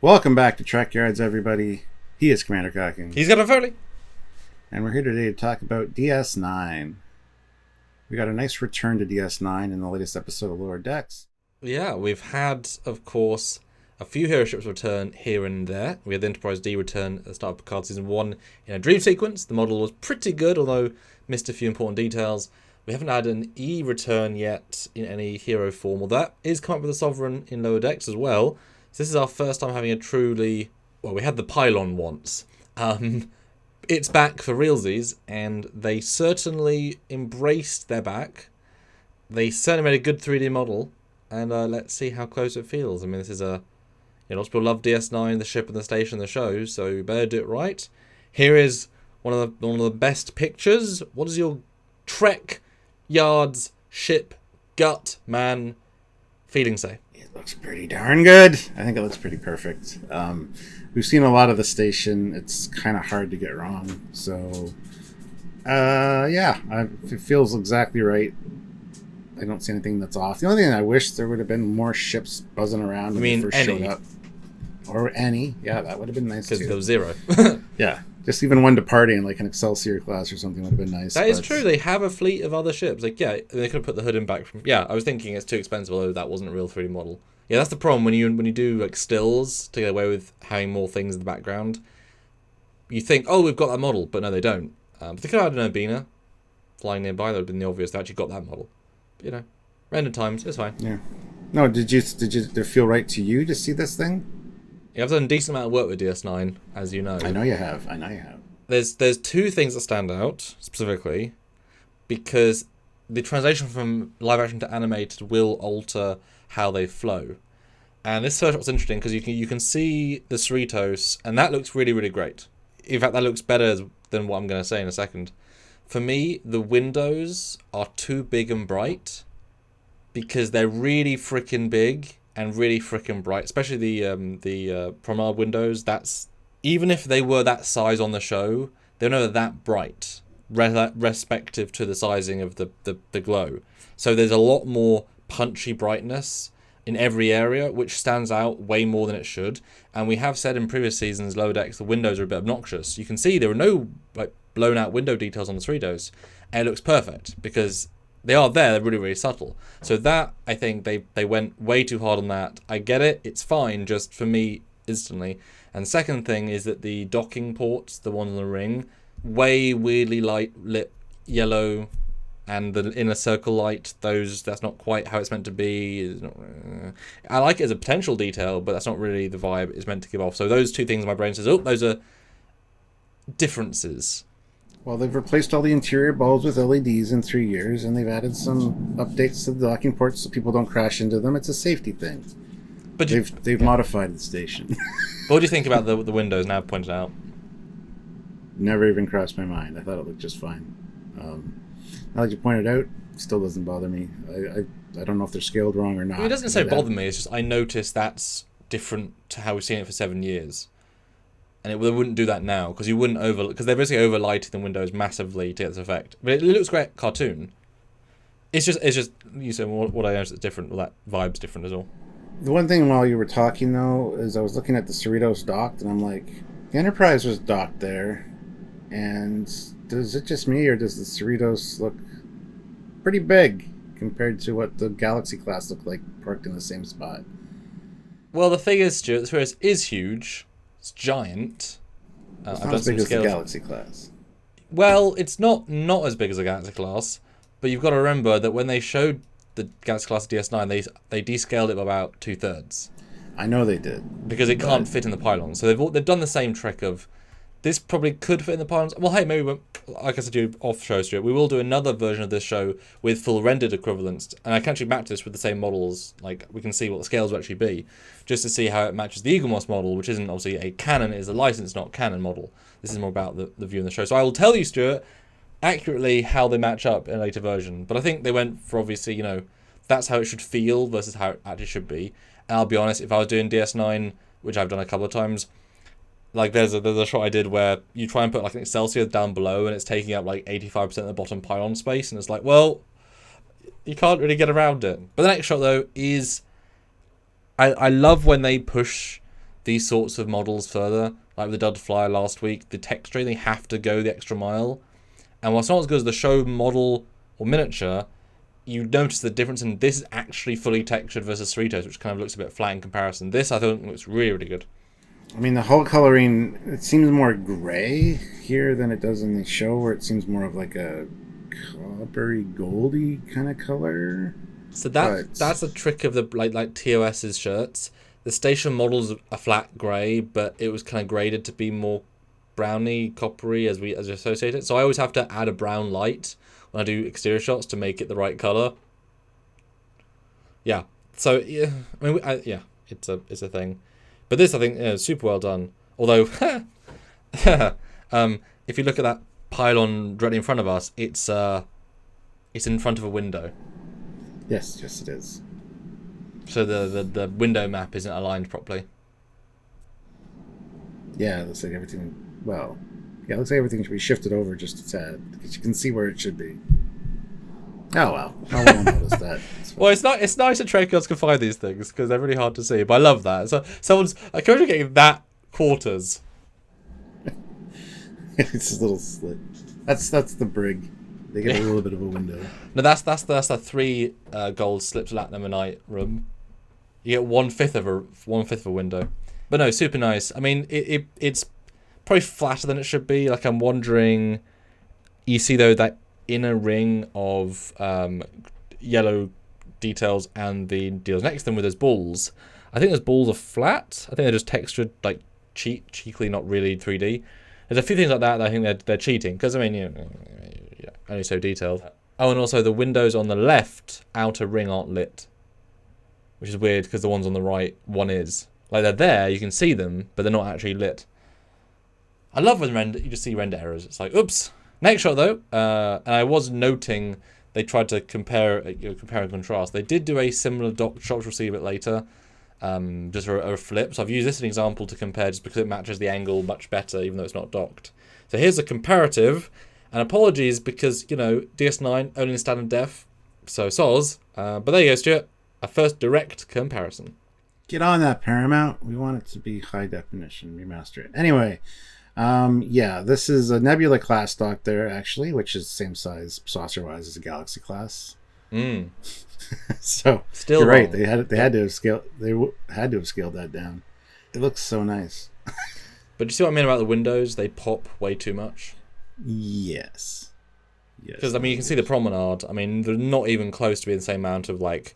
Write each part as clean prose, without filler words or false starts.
Welcome back to Trekyards, everybody. He is Commander Cocking. He's got a Foley. And we're here today to talk about DS9. We got a nice return to DS9 in the latest episode of Lower Decks. Yeah, we've had, of course, a few hero ships return here and there. We had the Enterprise D return at the start of Picard Season 1 in a dream sequence. The model was pretty good, although missed a few important details. We haven't had an E return yet in any hero form, although that is come up with a Sovereign in Lower Decks as well. So this is our first time having a truly... Well, we had the Pylon once. It's back for realsies, and they certainly embraced their back. They certainly made a good 3D model, and let's see how close it feels. I mean, this is a... lots of people love DS9, the ship and the station, the show, so you better do it right. Here is one of the best pictures. What does your Trekyards ship gut man feeling say? It looks pretty darn good. I think it looks pretty perfect. We've seen a lot of the station. It's kind of hard to get wrong. So, it feels exactly right. I don't see anything that's off. The only thing I wish there would have been more ships buzzing around when they first showed up. Or any. Yeah, that would have been nice too. Because there was zero. Yeah. Just even one departing, like an Excelsior class or something would have been nice. That is true. They have a fleet of other ships. Like, yeah, they could have put the hood in back from... Yeah, I was thinking it's too expensive, although that wasn't a real 3D model. Yeah, that's the problem when you do like stills to get away with having more things in the background. You think, oh, we've got that model, but no, they don't. If they could have had an Urbina flying nearby, that would have been the obvious. They actually got that model. But, random times, it's fine. Yeah. No, did it feel right to you to see this thing? Yeah, I've done a decent amount of work with DS9, as you know. I know you have. There's two things that stand out specifically, because the translation from live action to animated will alter how they flow. And this first shot's interesting because you can see the Cerritos, and that looks really, really great. In fact, that looks better than what I'm going to say in a second. For me, the windows are too big and bright because they're really freaking big and really freaking bright, especially the promenade windows. That's even if they were that size on the show, they're never that bright, respective to the sizing of the glow. So there's a lot more punchy brightness in every area, which stands out way more than it should. And we have said in previous seasons, Lower Decks, the windows are a bit obnoxious. You can see there are no blown out window details on the Cerritos, and it looks perfect because they are there. They're really, really subtle. So that, I think they went way too hard on that. I get it. It's fine, just for me, instantly. And the second thing is that the docking ports, the ones on the ring, way weirdly lit yellow, and the inner circle light, that's not quite how it's meant to be. I like it as a potential detail, but that's not really the vibe it's meant to give off. So those two things, my brain says, oh, those are differences. Well, they've replaced all the interior bulbs with LEDs in 3 years, and they've added some updates to the docking ports so people don't crash into them. It's a safety thing. But they've modified the station. What do you think about the windows now pointed out? Never even crossed my mind. I thought it looked just fine. Now that you pointed out, it still doesn't bother me. I don't know if they're scaled wrong or not. It doesn't necessarily bother me. It's just I noticed that's different to how we've seen it for 7 years. And they wouldn't do that now because you wouldn't because they're basically overlighting the windows massively to get this effect. But it looks great cartoon. It's just you said what I noticed is different. Well, that vibe's different as well. The one thing while you were talking though is I was looking at the Cerritos docked and I'm like, the Enterprise was docked there, and does it just me or does the Cerritos look pretty big compared to what the Galaxy class looked like parked in the same spot? Well, the thing is, Stuart, the Cerritos is huge. It's giant. It's not as big as the Galaxy class. Well, it's not as big as the Galaxy class, but you've got to remember that when they showed the Galaxy class DS9, they descaled it by about 2/3. I know they did because it can't fit in the pylons. So they've done the same trick of this probably could fit in the pylons. Well, hey, maybe like I said to you off show, Stuart, we will do another version of this show with full rendered equivalents, and I can actually match this with the same models. Like we can see what the scales will actually be, just to see how it matches the Eaglemoss model, which isn't obviously a canon, it is a licensed, not canon model. This is more about the view in the show. So I will tell you, Stuart, accurately how they match up in a later version. But I think they went for obviously, that's how it should feel versus how it actually should be. And I'll be honest, if I was doing DS9, which I've done a couple of times, like there's a shot I did where you try and put like an Excelsior down below and it's taking up like 85% of the bottom pylon space, and it's like, well, you can't really get around it. But the next shot though is I love when they push these sorts of models further. Like with the Dud Flyer last week, the texturing, they have to go the extra mile. And while it's not as good as the show model or miniature, you notice the difference in this is actually fully textured versus Cerritos, which kind of looks a bit flat in comparison. This, I think, looks really, really good. I mean, the whole coloring, it seems more gray here than it does in the show, where it seems more of like a coppery, goldy kind of color. So that's a trick of the like TOS's shirts. The station model's a flat grey, but it was kind of graded to be more browny, coppery as we associate it. So I always have to add a brown light when I do exterior shots to make it the right color. Yeah. So yeah, I mean, it's a thing. But this, I think, is super well done. Although, if you look at that pylon directly in front of us, it's in front of a window. Yes, it is. So the window map isn't aligned properly. Yeah, it looks like everything. Well, yeah, it looks like everything should be shifted over just a tad because you can see where it should be. Oh well, no one will notice that. Well, it's nice that Trekyards can find these things because they're really hard to see. But I love that. So someone's getting that quarters. It's a little slit. That's the brig. They get a little bit of a window. No, that's the 3 gold slips Latinum room. You get 1/5 of a window. But no, super nice. I mean, it's probably flatter than it should be. Like I'm wondering, you see though that inner ring of yellow details and the deals next to them with those balls. I think those balls are flat. I think they're just textured like cheekily, not really 3D. There's a few things like that I think they're cheating because I mean, yeah, only so detailed. Oh, and also the windows on the left outer ring aren't lit, which is weird because the ones on the right one is. Like they're there, you can see them, but they're not actually lit. I love when you just see render errors. It's like, oops. Next shot though, and I was noting they tried to compare and contrast. They did do a similar dock shot, we'll see a bit later, just a flip. So I've used this as an example to compare just because it matches the angle much better, even though it's not docked. So here's a comparative, and apologies because, DS9 only in standard def, so soz. But there you go, Stuart. A first direct comparison. Get on that, Paramount. We want it to be high definition. Remaster it. Anyway, yeah, this is a Nebula class dock there, actually, which is the same size saucer-wise as a Galaxy class. So still you're right. wrong. They had to have scaled that down. It looks so nice. But do you see what I mean about the windows? They pop way too much. Yes. Because I mean, you can see the promenade. I mean, they're not even close to being the same amount of like.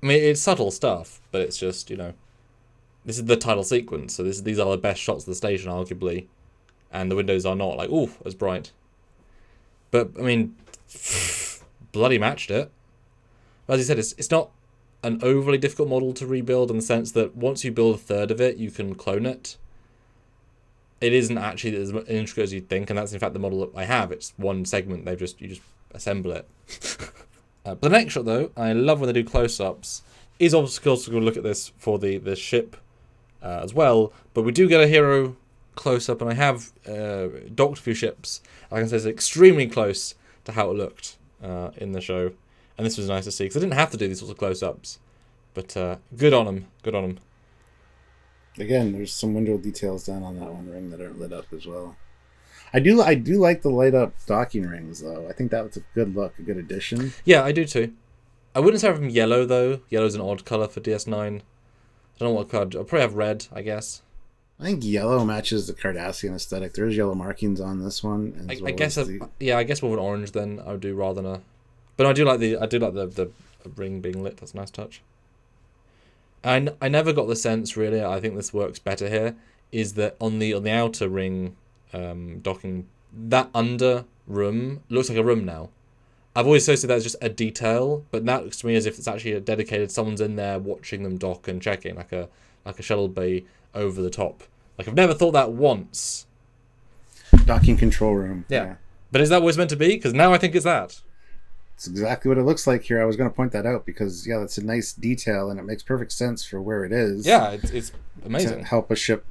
I mean, it's subtle stuff, but it's just this is the title sequence, so these are the best shots of the station, arguably, and the windows are not like as bright. But I mean, bloody matched it. But as you said, it's not an overly difficult model to rebuild in the sense that once you build a third of it, you can clone it. It isn't actually as intricate as you'd think, and that's in fact the model that I have. It's one segment. You just assemble it. But the next shot, though, I love when they do close-ups. Is obviously also going to look at this for the ship as well, but we do get a hero close-up, and I have docked a few ships. I can say it's extremely close to how it looked in the show, and this was nice to see, because I didn't have to do these sorts of close-ups, but good on them. Again, there's some window details down on that one ring that aren't lit up as well. I do like the light up docking rings though. I think that was a good look, a good addition. Yeah, I do too. I wouldn't say I have them yellow though. Yellow's an odd color for DS9. I don't know what color. I'll probably have red, I guess. I think yellow matches the Cardassian aesthetic. There's yellow markings on this one. I guess I guess more of an orange than I would do rather than a. But I do like the ring being lit. That's a nice touch. And I never got the sense really. I think this works better here. Is that on the outer ring. Docking, that under room looks like a room now. I've always associated that as just a detail, but that looks to me as if it's actually a dedicated, someone's in there watching them dock and checking, like a shuttle bay over the top. Like I've never thought that once. Docking control room. Yeah. But is that what it's meant to be? Because now I think it's that. It's exactly what it looks like here. I was going to point that out because that's a nice detail and it makes perfect sense for where it is. Yeah, it's amazing. To help a ship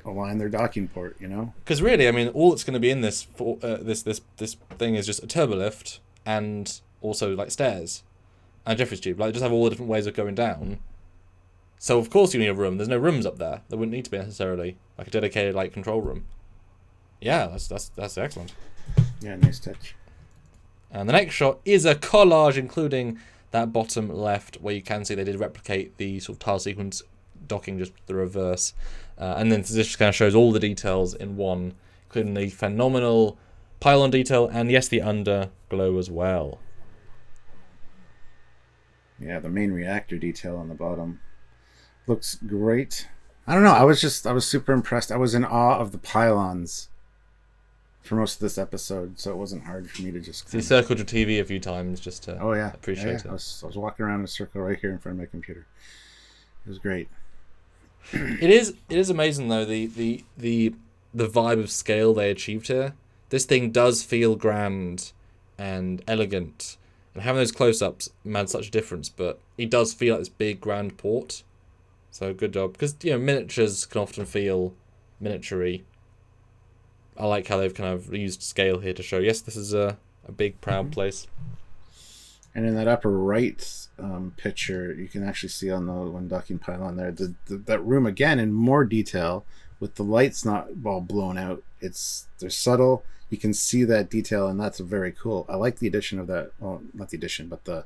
align their docking port, Because really, I mean, all that's going to be in this this thing is just a turbolift and also like stairs and Jeffrey's tube. Like, just have all the different ways of going down. So of course you need a room. There's no rooms up there. There wouldn't need to be necessarily like a dedicated like control room. Yeah, that's excellent. Yeah, nice touch. And the next shot is a collage, including that bottom left, where you can see they did replicate the sort of tile sequence docking, just the reverse. And then this just kind of shows all the details in one, including the phenomenal pylon detail, and yes, the underglow as well. Yeah, the main reactor detail on the bottom looks great. I don't know. I was super impressed. I was in awe of the pylons for most of this episode, so it wasn't hard for me to just. So you circled your TV a few times just to appreciate it. I was walking around in a circle right here in front of my computer. It was great. It is amazing though the vibe of scale they achieved here. This thing does feel grand and elegant, and having those close-ups made such a difference. But it does feel like this big grand port. So good job, because miniatures can often feel miniature-y. I like how they've kind of used scale here to show, yes, this is a big, proud place. And in that upper right picture, you can actually see on the one docking pylon there, that room again in more detail, with the lights not all blown out. They're subtle. You can see that detail, and that's very cool. I like the addition of that. Well, not the addition, but the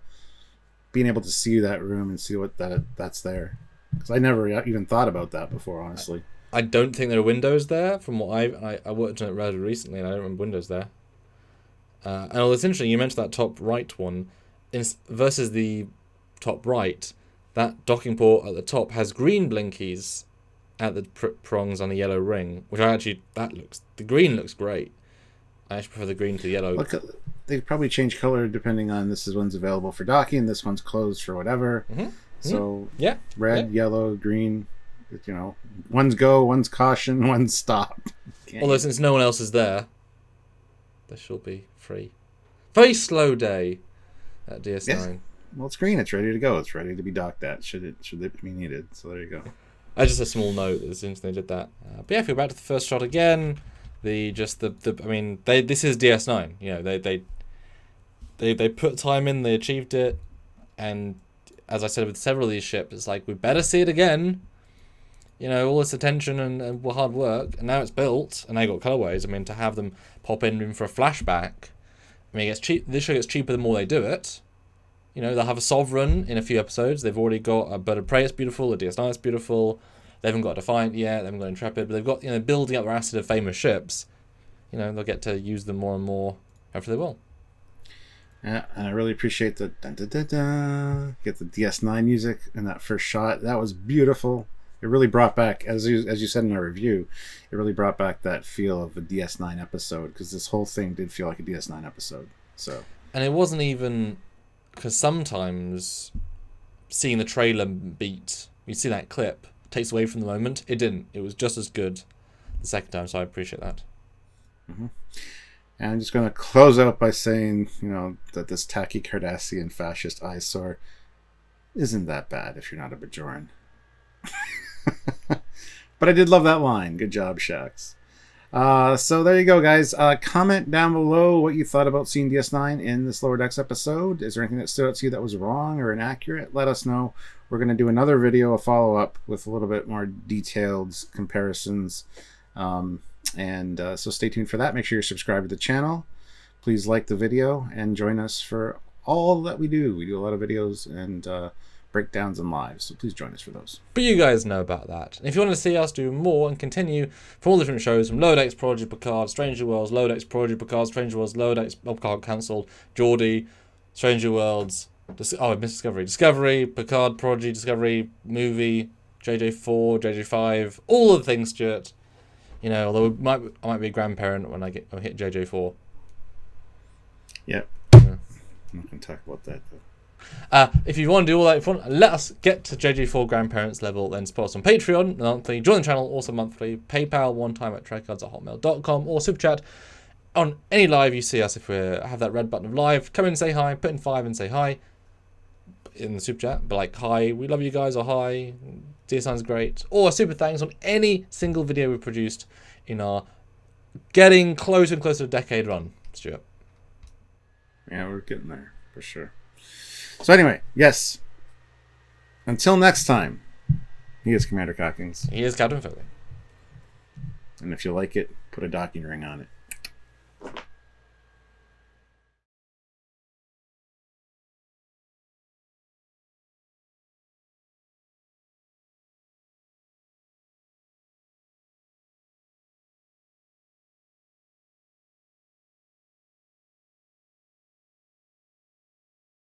being able to see that room and see what that's there. Because I never even thought about that before, honestly. I don't think there are windows there. From what I worked on it rather recently, and I don't remember windows there. And it's interesting, you mentioned that top right one, versus the top right. That docking port at the top has green blinkies at the prongs on the yellow ring, which the green looks great. I actually prefer the green to the yellow. Look, they probably change color depending on one's available for docking, this one's closed for whatever. Mm-hmm. So yeah, red, yellow, green. One's go, one's caution, one's stop. Although since no one else is there, they should be free. Very slow day at DS9. Yeah. Well, it's green. It's ready to go. It's ready to be docked at. Should it be needed? So there you go. Just a small note as soon as they did that. But yeah, if we go back to the first shot again, this is DS9. They put time in, they achieved it, and as I said with several of these ships, it's like we better see it again. All this attention and hard work, and now it's built, and they got colorways. To have them pop in for a flashback, it gets cheap. This show gets cheaper the more they do it. They'll have a Sovereign in a few episodes. They've already got a Bird of Prey. It's beautiful. A DS9 is beautiful. They haven't got a Defiant yet. They haven't got Intrepid, but they've got building up their asset of famous ships. They'll get to use them more and more. Hopefully, they will. Yeah, and I really appreciate the dun, dun, dun, dun. Get the DS9 music in that first shot. That was beautiful. It really brought back, as you said in our review, it really brought back that feel of a DS9 episode, because this whole thing did feel like a DS9 episode. So, and it wasn't even, because sometimes seeing the trailer beat, you see that clip, takes away from the moment. It didn't. It was just as good the second time, so I appreciate that. Mm-hmm. And I'm just going to close out by saying, that this tacky Cardassian fascist eyesore isn't that bad if you're not a Bajoran. But I did love that line. Good job, Shax. So there you go, guys. Comment down below what you thought about seeing DS9 in this Lower Decks episode. Is there anything that stood out to you that was wrong or inaccurate? Let us know. We're going to do another video, a follow-up, with a little bit more detailed comparisons. So stay tuned for that. Make sure you're subscribed to the channel. Please like the video and join us for all that we do. We do a lot of videos and breakdowns and lives, so please join us for those. But you guys know about that. And if you want to see us do more and continue from all different shows, from Lower Decks, Prodigy, Picard, Stranger Worlds, Lower Decks, Prodigy, Picard, Stranger Worlds, Lower Decks, Picard cancelled, Geordie, Stranger Worlds, Discovery, Picard, Prodigy, Discovery, movie, JJ4, JJ5, all the things, Stuart. Although I might be a grandparent when I hit JJ4. Yep. Yeah. I'm not going to talk about that, though. If you want to do all that, if you want, let us get to JJ4 grandparents level, then support us on Patreon monthly, join the channel also monthly, PayPal one time at trekyards@hotmail.com, or super chat on any live you see us. If we have that red button of live, come in and say hi, put in 5 and say hi in the super chat, but like, hi, we love you guys, or hi, DS9's great, or super thanks on any single video we've produced in our getting closer and closer to a decade run, Stuart. Yeah, we're getting there for sure. So anyway, yes. Until next time, He is Commander Cockings. He is Captain Foley. And if you like it, put a docking ring on it.